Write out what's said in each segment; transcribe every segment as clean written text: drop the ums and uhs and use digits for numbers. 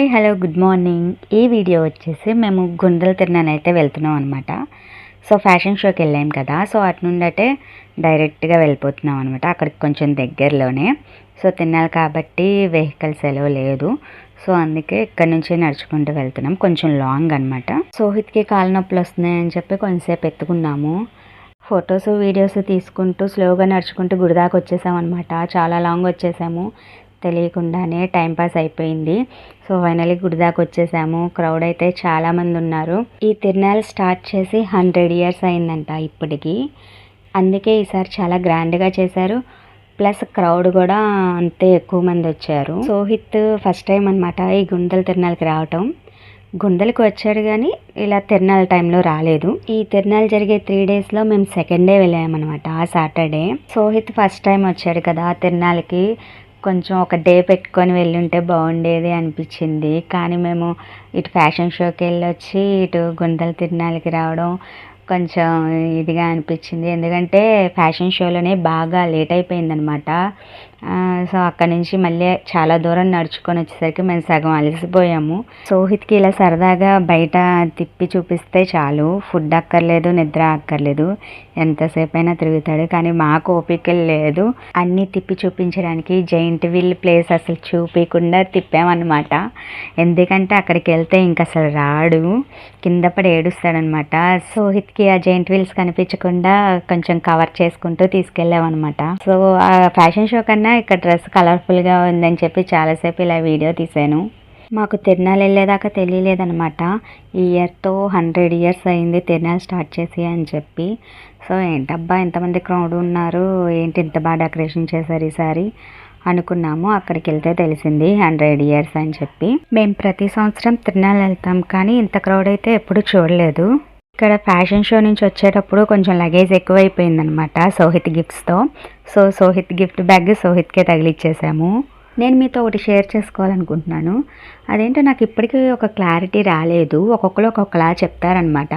Hi hello good morning. ఈ video వచ్చేసి మేము గుండ్రల తిరునానైతే వెళ్తున్నాం అనమాట. సో ఫ్యాషన్ షోకి వెళ్ళాం కదా, సో అటు నుండి డైరెక్ట్గా వెళ్ళిపోతున్నాం అనమాట. అక్కడికి కొంచెం దగ్గరలోనే. సో తిన్నాలి కాబట్టి వెహికల్స్ ఎలో లేదు, సో అందుకే ఇక్కడ నుంచి నడుచుకుంటూ వెళ్తున్నాం. కొంచెం లాంగ్ అనమాట. సోహిత్కి కాళ్ళ నొప్పులు వస్తున్నాయని చెప్పి కొంచెంసేపు ఎత్తుకున్నాము. ఫొటోస్ వీడియోస్ తీసుకుంటూ స్లోగా నడుచుకుంటూ గుడి దాకా వచ్చేసాం అనమాట. చాలా లాంగ్ వచ్చేసాము, తెలియకుండానే టైంపాస్ అయిపోయింది. సో ఫైనలీ గుడి దాకా వచ్చేసాము. క్రౌడ్ అయితే చాలామంది ఉన్నారు. ఈ తిరునాళ్ళు స్టార్ట్ చేసి 100 years అయిందంట ఇప్పటికి. అందుకే ఈసారి చాలా గ్రాండ్గా చేశారు. ప్లస్ క్రౌడ్ కూడా అంతే ఎక్కువ మంది వచ్చారు. సోహిత్ ఫస్ట్ టైం అనమాట ఈ గుండెల తిరునాళ్ళకి రావటం. గుండెలకు వచ్చాడు కానీ ఇలా తిరునాళ్ళ టైంలో రాలేదు. ఈ తిరునాళ్ళు జరిగే 3 daysలో మేము సెకండ్ డే వెళ్ళామన్నమాట, సాటర్డే. సోహిత్ ఫస్ట్ టైం వచ్చాడు కదా తిరునాళ్ళకి, కొంచెం ఒక డే పెట్టుకొని వెళ్ళుంటే బాగుండేది అనిపించింది. కానీ మేము ఇటు ఫ్యాషన్ షోకి వెళ్ళొచ్చి ఇటు గుండెల తిరునాళ్ళకి రావడం కొంచెం ఇదిగా అనిపించింది. ఎందుకంటే ఫ్యాషన్ షోలోనే బాగా లేట్ అయిపోయిందనమాట. సో అక్కడ నుంచి మళ్ళీ చాలా దూరం నడుచుకొని వచ్చేసరికి మేము సగం అలసిపోయాము. సోహిత్కి ఇలా సరదాగా బయట తిప్పి చూపిస్తే చాలు, ఫుడ్ అక్కర్లేదు, నిద్ర అక్కర్లేదు, ఎంతసేపు అయినా తిరుగుతాడు. కానీ మాకు ఓపిక లేదు అన్నీ తిప్పి చూపించడానికి. జైంట్ వీల్ ప్లేస్ అసలు చూపించకుండా తిప్పామన్నమాట. ఎందుకంటే అక్కడికి వెళ్తే ఇంక అసలు రాడు, కింద పడి ఏడుస్తాడనమాట. సోహిత్కి ఆ జైంట్ వీల్స్ కనిపించకుండా కొంచెం కవర్ చేసుకుంటూ తీసుకెళ్ళామన్నమాట. సో ఆ ఫ్యాషన్ షో కన్నా ఇక్కడ డ్రెస్ కలర్ఫుల్గా ఉందని చెప్పి చాలాసేపు ఇలా వీడియో తీసాను. మాకు తిరునాళ్ళు వెళ్ళేదాకా తెలియలేదనమాట. ఈ ఇయర్తో 100 years అయింది తిరునాళ్ళు స్టార్ట్ చేసి అని చెప్పి. సో ఏంటబ్బా ఎంతమంది క్రౌడ్ ఉన్నారు, ఏంటి ఇంత బాగా డెకరేషన్ చేశారు ఈసారి అనుకున్నాము. అక్కడికి వెళ్తే తెలిసింది 100 years అని చెప్పి. మేము ప్రతి సంవత్సరం తిరునాళ్ళు వెళ్తాం, కానీ ఇంత క్రౌడ్ అయితే ఎప్పుడు చూడలేదు. ఇక్కడ ఫ్యాషన్ షో నుంచి వచ్చేటప్పుడు కొంచెం లగేజ్ ఎక్కువైపోయిందనమాట సోహిత్ గిఫ్ట్స్తో. సో సోహిత్ గిఫ్ట్ బ్యాగ్ సోహిత్కే తగిలిచ్చేసాము. నేను మీతో ఒకటి షేర్ చేసుకోవాలనుకుంటున్నాను. అదేంటో నాకు ఇప్పటికీ ఒక క్లారిటీ రాలేదు. ఒక్కొక్కరు ఒక్కొక్కలా చెప్తారనమాట.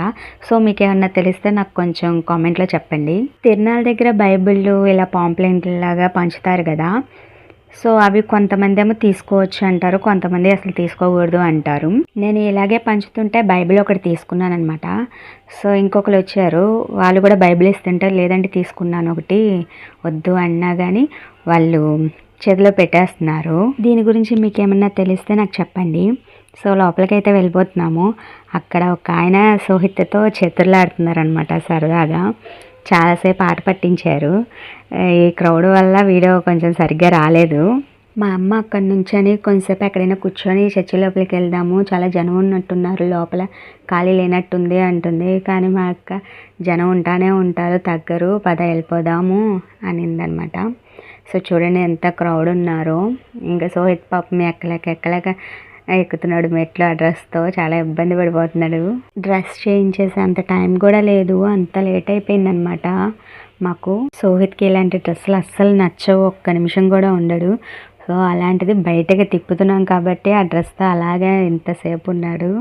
సో మీకు ఏమన్నా తెలిస్తే నాకు కొంచెం కామెంట్లో చెప్పండి. తిరునాళ్ళ దగ్గర బైబిళ్ళు ఇలా పాంప్లెంట్ లాగా పంచుతారు కదా, సో అవి కొంతమంది ఏమో తీసుకోవచ్చు అంటారు, కొంతమంది అసలు తీసుకోకూడదు అంటారు. నేను ఇలాగే పంచుతుంటే బైబిల్ ఒకటి తీసుకున్నాను అనమాట. సో ఇంకొకరు వచ్చారు, వాళ్ళు కూడా బైబిల్ ఇస్తుంటే లేదంటే తీసుకున్నాను ఒకటి, వద్దు అన్నా కానీ వాళ్ళు చేతిలో పెట్టేస్తున్నారు. దీని గురించి మీకు ఏమన్నా తెలిస్తే నాకు చెప్పండి. సో లోపలికైతే వెళ్ళిపోతున్నాము. అక్కడ ఒక ఆయన సోహిత్తో చేతులాడుతున్నారు అనమాట సరదాగా. చాలాసేపు ఆట పట్టించారు. ఈ క్రౌడ్ వల్ల వీడియో కొంచెం సరిగ్గా రాలేదు. మా అమ్మ అక్కడి నుంచని కొంచెంసేపు ఎక్కడైనా కూర్చొని చర్చి లోపలికి వెళ్దాము, చాలా జనం ఉన్నట్టున్నారు, లోపల ఖాళీ లేనట్టుంది అంటుంది. కానీ మా అక్క జనం ఉంటానే ఉంటారు, తగ్గరు, పద వెళ్ళిపోదాము అనిందనమాట. సో చూడండి ఎంత క్రౌడ్ ఉన్నారో. ఇంకా సోహిత్ పాపం ఎక్కలేక ఎక్కుతున్నాడు మెట్లు. ఆ డ్రెస్తో చాలా ఇబ్బంది పడిపోతున్నాడు. డ్రెస్ చేంజ్ చేసే అంత టైం కూడా లేదు, అంత లేట్ అయిపోయిందనమాట మాకు. సోహిత్కి ఇలాంటి డ్రెస్సులు అస్సలు నచ్చవు, ఒక్క నిమిషం కూడా ఉండడు. సో అలాంటిది బయటకి తిప్పుతున్నాం కాబట్టి ఆ డ్రెస్తో అలాగే ఇంతసేపు ఉన్నాడు.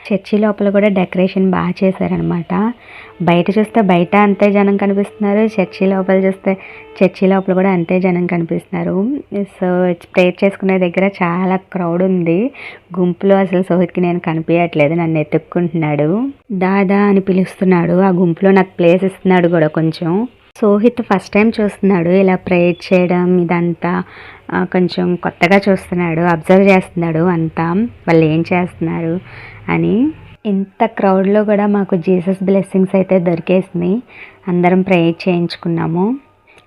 చర్చి లోపల కూడా డెకరేషన్ బాగా చేశారనమాట. బయట చూస్తే బయట అంతే జనం కనిపిస్తున్నారు, చర్చి లోపల చూస్తే చర్చి లోపల కూడా అంతే జనం కనిపిస్తున్నారు. సో ప్రేయర్ చేసుకునే దగ్గర చాలా క్రౌడ్ ఉంది. గుంపులో అసలు సోహిత్కి నేను కనిపించట్లేదు, నన్ను ఎత్తుక్కుంటున్నాడు, దాదా అని పిలుస్తున్నాడు. ఆ గుంపులో నాకు ప్లేస్ ఇస్తున్నాడు కూడా కొంచెం. సోహిత్ ఫస్ట్ టైం చూస్తున్నాడు ఇలా ప్రేయర్ చేయడం, ఇదంతా కొంచెం కొత్తగా చూస్తున్నాడు, అబ్జర్వ్ చేస్తున్నాడు అంతా వాళ్ళు ఏం చేస్తున్నారు అని. ఇంత క్రౌడ్లో కూడా మాకు జీసస్ బ్లెస్సింగ్స్ అయితే దొరికేసినాయి. అందరం ప్రేయర్ చేయించుకున్నాము.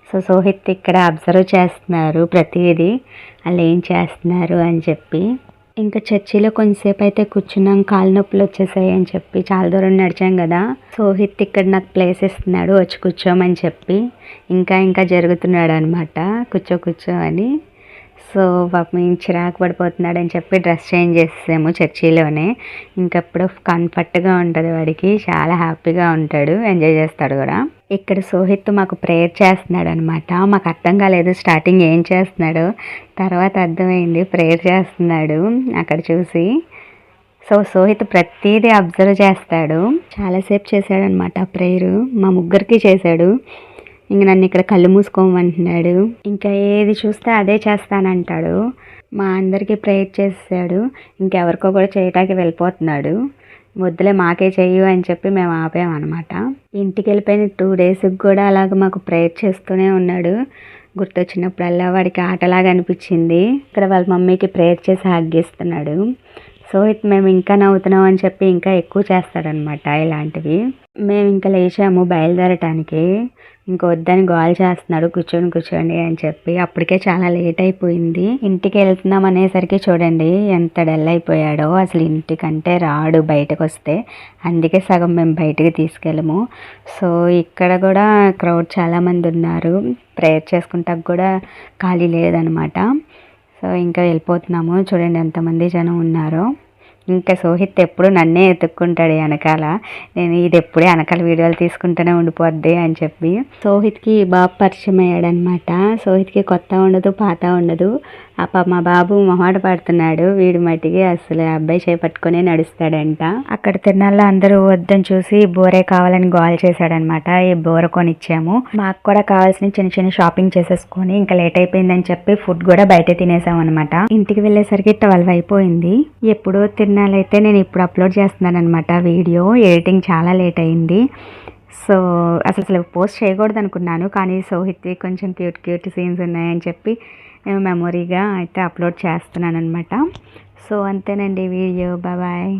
సో సోహిత్ ఇక్కడ అబ్జర్వ్ చేస్తున్నారు ప్రతిదీ, వాళ్ళు ఏం చేస్తున్నారు అని చెప్పి. ఇంకా చర్చిలో కొంచెంసేపు అయితే కూర్చున్నాం, కాళ్ళ నొప్పులు వచ్చేసాయి అని చెప్పి చాలా దూరం నడిచాం కదా. సోహిత్ ఇక్కడ నాకు ప్లేస్ ఇస్తున్నాడు, వచ్చి కూర్చోమని చెప్పి ఇంకా జరుగుతున్నాడు అనమాట, కూర్చో అని. సో పాపం చిరాకు పడిపోతున్నాడు అని చెప్పి డ్రెస్ చేంజ్ చేసేసాము చర్చిలోనే. ఇంకప్పుడు కంఫర్ట్గా ఉంటుంది వాడికి, చాలా హ్యాపీగా ఉంటాడు, ఎంజాయ్ చేస్తాడు కూడా. ఇక్కడ సోహిత్ మాకు ప్రేయర్ చేస్తున్నాడు అనమాట. మాకు అర్థం కాలేదు స్టార్టింగ్ ఏం చేస్తున్నాడు, తర్వాత అర్థమైంది ప్రేయర్ చేస్తున్నాడు అక్కడ చూసి. సో సోహిత్ ప్రతిదీ అబ్జర్వ్ చేస్తాడు. చాలాసేపు చేశాడనమాట ప్రేయరు, మా ముగ్గురికి చేశాడు. ఇంక నన్ను ఇక్కడ కళ్ళు మూసుకోమంటున్నాడు. ఇంకా ఏది చూస్తే అదే చేస్తానంటాడు. మా అందరికీ ప్రేయర్ చేసాడు, ఇంకెవరికో కూడా చేయటానికి వెళ్ళిపోతున్నాడు. వద్దులే మాకే చెయ్యు అని చెప్పి మేము ఆపామన్నమాట. ఇంటికి వెళ్ళిపోయిన 2 డేస్కి కూడా అలాగ మాకు ప్రేయర్ చేస్తూనే ఉన్నాడు. గుర్తొచ్చినప్పుడల్లా వాడికి ఆటలాగా అనిపించింది. ఇక్కడ వాళ్ళ మమ్మీకి ప్రేయర్ చేసి హగ్గిస్తున్నాడు. సో మేము ఇంకా నవ్వుతున్నాం అని చెప్పి ఇంకా ఎక్కువ చేస్తాడనమాట ఇలాంటివి. మేము ఇంకా లేచాము బయలుదేరటానికి. ఇంక వద్దని గోల చేస్తున్నాడు, కూర్చోండి అని చెప్పి. అప్పటికే చాలా లేట్ అయిపోయింది. ఇంటికి వెళ్తున్నాం అనేసరికి చూడండి ఎంత డల్ అయిపోయాడో. అసలు ఇంటికంటే రాడు బయటకు వస్తే. అందుకే సగం మేము బయటకు తీసుకెళ్ళము. సో ఇక్కడ కూడా క్రౌడ్ చాలామంది ఉన్నారు. ప్రేయర్ చేసుకుంటాక కూడా ఖాళీ లేదనమాట. సో ఇంకా వెళ్ళిపోతున్నాము. చూడండి ఎంతమంది జనం ఉన్నారో. ఇంకా సోహిత్ ఎప్పుడు నన్నే ఎత్తుక్కుంటాడు వెనకాల. నేను ఇది ఎప్పుడే వెనకాల వీడియోలు తీసుకుంటూనే ఉండిపోద్ది అని చెప్పి. సోహిత్కి బాబు పరిచయం అయ్యాడనమాట. సోహిత్కి కొత్త ఉండదు, పాత ఉండదు. మా బాబు మొహాట పడుతున్నాడు. వీడి మట్టికి అసలు అబ్బాయి చేపట్టుకునే నడుస్తాడంట. అక్కడ తిరునాళ్ళలో అందరూ వద్దని చూసి బోరే కావాలని గోల్ చేశాడనమాట. ఈ బోర కొనిచ్చాము. మాకు కూడా కావాల్సిన చిన్న చిన్న షాపింగ్ చేసేసుకొని ఇంకా లేట్ అయిపోయిందని చెప్పి ఫుడ్ కూడా బయట తినేసాం అనమాట. ఇంటికి వెళ్ళేసరికి 12 అయిపోయింది. ఎప్పుడో తిరునాళ్ళైతే నేను ఇప్పుడు అప్లోడ్ చేస్తున్నాను అనమాట వీడియో. ఎడిటింగ్ చాలా లేట్ అయింది. సో అసలు పోస్ట్ చేయకూడదు అనుకున్నాను, కానీ సోహిత్వి కొంచెం క్యూట్ సీన్స్ ఉన్నాయని చెప్పి నేను మెమొరీగా అయితే అప్లోడ్ చేస్తున్నాను అనమాట. సో అంతేనండి వీడియో. బాయ్.